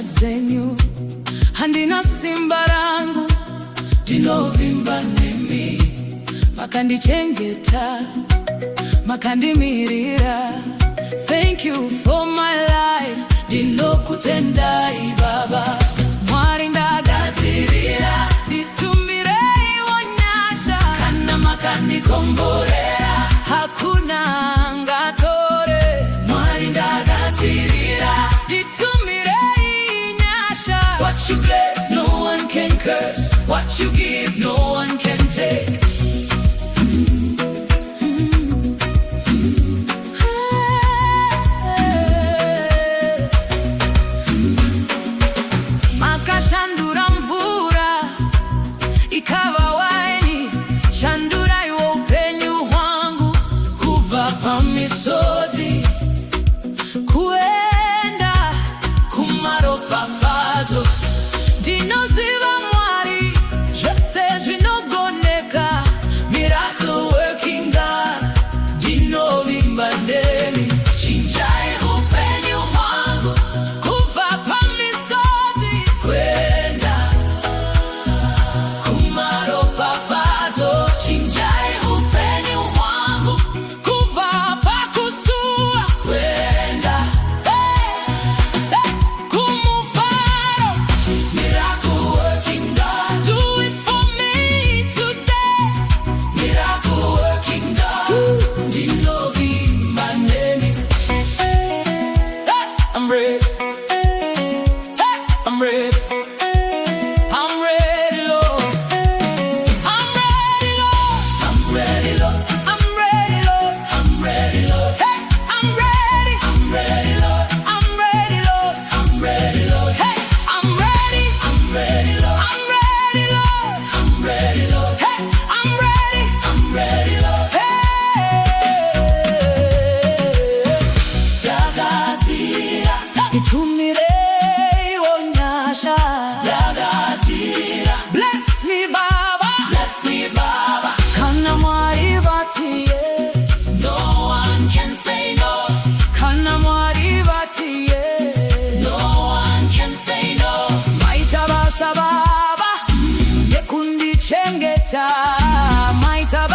zenyu handina simba rangu ndinovimba nemi makandichengeta makandimirira. Thank you for my life ndinokutendai Baba. Mwari ndagadzirira nditumirei wonyasha kana makandikomborera hakuna angatore. Mwari ndagadzirira nditumirei nyasha. What you bless no one can curse, what you give no one can take. Makashandura mvura ikawa waini, shandura iwo upenyu wangu kuva pamisozi kuenda kumaropafadzo. Ndinoziva Mwari zvose zvinogoneka, miracle working God ndinovimba nemi. Chinjai upenyu wangu kuva pamisozi kuenda kumaropafadzo. Chinjai upenyu wangu kuva pakusua kuenda kumufaro. Miracle working God, do it for me today. Miracle working God ndinovimba nemi. I'm ready, I'm ready, I'm ready, Lord. I'm ready, Lord. I'm ready, Lord. I'm ready, Lord. I'm ready, Lord. Hey, I'm ready. I'm ready, Lord. I'm ready, Lord. I'm ready, Lord. Hey, I'm ready. I'm ready, Lord. I'm ready, Lord. I'm ready, Lord. Hey, I'm ready. I'm ready, Lord. Hey, ndagadzirira nditumirei wonyasha. Ndagadzirira. Bless me Baba, bless me Baba. Kana Mwari vati yes, no one can say no. Kana Mwari vati yes, no one can say no. Maita basa Baba yekundichengeta. Maita